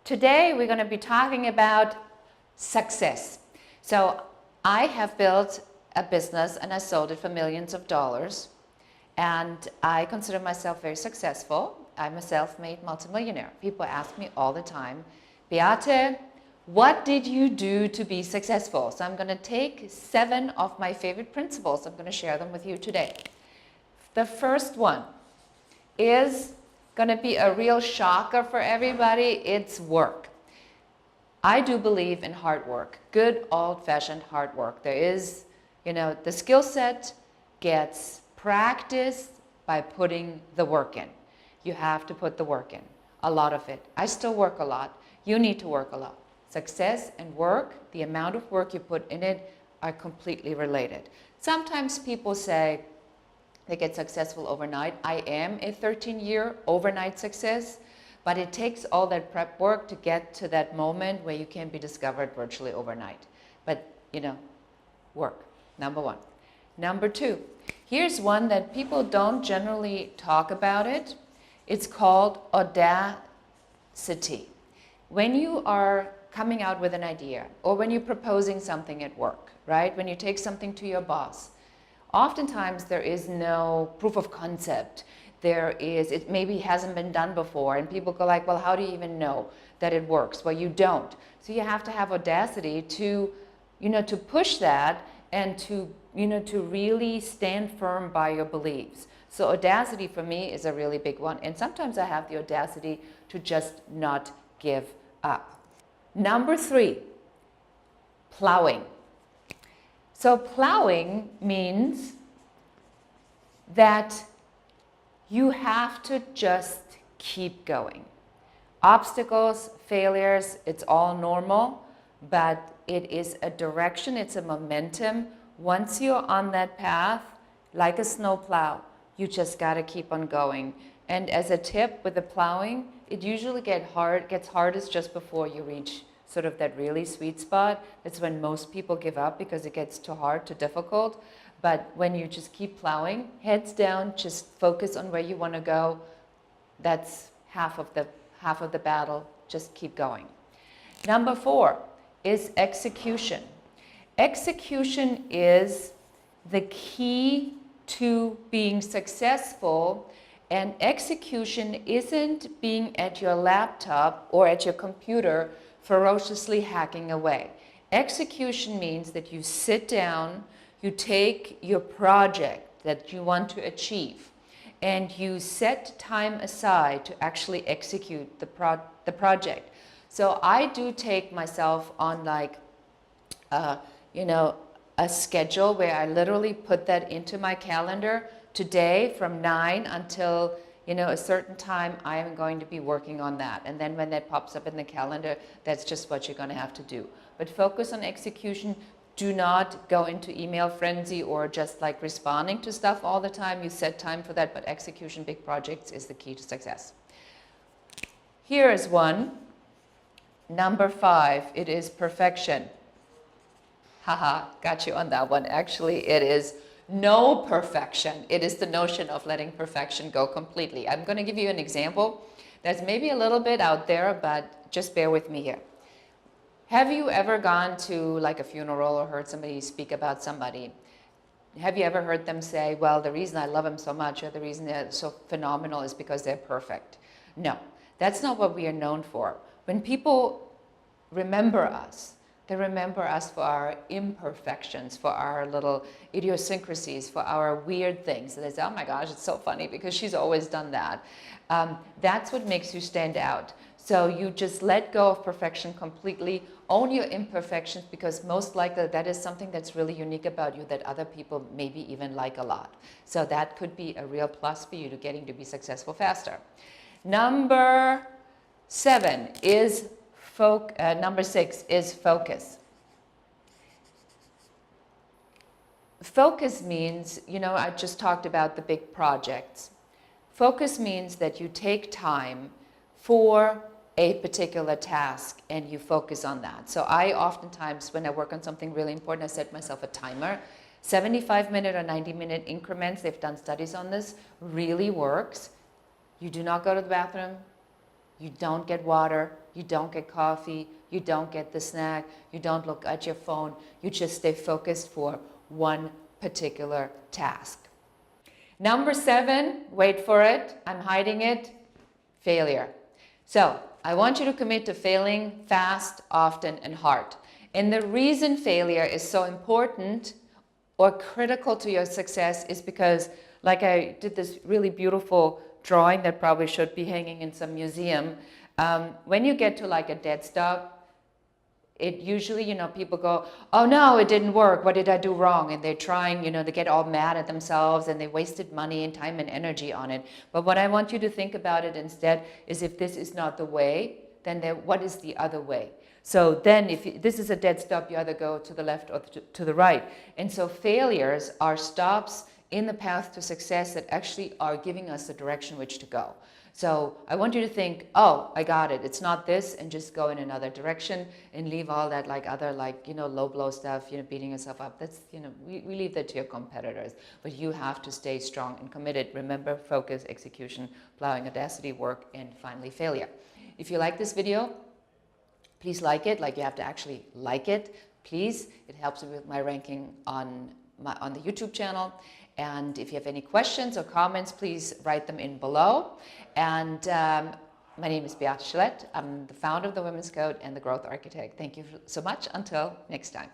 Today we're going to be talking about success. So I have built a business and I sold it for millions of dollars, and I consider myself very successful. I'm a self-made multimillionaire. People ask me all the time, Beate, what did you do to be successful? So I'm going to take 7 of my favorite principles. I'm going to share them with you today. The first one is going to be a real shocker for everybody. It's work. I do believe in hard work, good old-fashioned hard work. There is, the skill set gets practiced by putting the work in. You have to put the work in, a lot of it. I still work a lot. You need to work a lot. Success and work, the amount of work you put in it, are completely related. Sometimes people say they get successful overnight. I am a 13-year overnight success, but it takes all that prep work to get to that moment where you can be discovered virtually overnight. But, work, number 1. Number 2, here's one that people don't generally talk about it. It's called audacity. When you are coming out with an idea, or when you're proposing something at work, right? When you take something to your boss, oftentimes there is no proof of concept. It maybe hasn't been done before, and people go like, well, how do you even know that it works? Well, you don't. So you have to have audacity to, to push that and to really stand firm by your beliefs. So audacity for me is a really big one. And sometimes I have the audacity to just not give up. Number 3, plowing. So plowing means that you have to just keep going. Obstacles, failures, it's all normal, but it is a direction, it's a momentum. Once you're on that path, like a snowplow, you just got to keep on going. And as a tip with the plowing, it usually gets hardest just before you reach sort of that really sweet spot. It's when most people give up because it gets too hard, too difficult. But when you just keep plowing, heads down, just focus on where you want to go. That's half of the battle. Just keep going. Number 4 is execution. Execution is the key to being successful, and execution isn't being at your laptop or at your computer ferociously hacking away. Execution means that you sit down, you take your project that you want to achieve, and you set time aside to actually execute the project. So I do take myself on like, a schedule where I literally put that into my calendar. Today from 9 until a certain time, I am going to be working on that. And then when that pops up in the calendar, that's just what you're going to have to do. But focus on execution. Do not go into email frenzy or just like responding to stuff all the time. You set time for that, but execution, big projects is the key to success. Here is one. Number 5, it is perfection. Haha, got you on that one. Actually, it is no perfection. It is the notion of letting perfection go completely. I'm going to give you an example that's maybe a little bit out there, but just bear with me here. Have you ever gone to like a funeral or heard somebody speak about somebody? Have you ever heard them say, well, the reason I love them so much or the reason they're so phenomenal is because they're perfect? No, that's not what we are known for. When people remember us, they remember us for our imperfections, for our little idiosyncrasies, for our weird things. And they say, oh my gosh, it's so funny because she's always done that. That's what makes you stand out. So you just let go of perfection completely, own your imperfections, because most likely that is something that's really unique about you that other people maybe even like a lot. So that could be a real plus for you to getting to be successful faster. Number 6 is focus. Focus means, I just talked about the big projects. Focus means that you take time for a particular task and you focus on that. So I oftentimes, when I work on something really important, I set myself a timer. 75-minute or 90-minute increments, they've done studies on this, really works. You do not go to the bathroom. You don't get water. you don't get coffee, you don't get the snack, you don't look at your phone, you just stay focused for one particular task. Number 7, wait for it, I'm hiding it, failure. So I want you to commit to failing fast, often, and hard. And the reason failure is so important or critical to your success is because, like I did this really beautiful drawing that probably should be hanging in some museum. When you get to like a dead stop, it usually, people go, oh no, it didn't work. What did I do wrong? And they're trying, they get all mad at themselves and they wasted money and time and energy on it. But what I want you to think about it instead is, if this is not the way, then what is the other way? So then if this is a dead stop, you either go to the left or to the right. And so failures are stops in the path to success that actually are giving us the direction which to go. So I want you to think, oh, I got it. It's not this, and just go in another direction and leave all that other low blow stuff, beating yourself up. That's, we leave that to your competitors. But you have to stay strong and committed. Remember, focus, execution, plowing, audacity, work, and finally failure. If you like this video, please like it. You have to actually like it. Please, it helps me with my ranking on the YouTube channel. And if you have any questions or comments, please write them in below. And my name is Beate Schillett. I'm the founder of the Women's Code and the Growth Architect. Thank you so much. Until next time.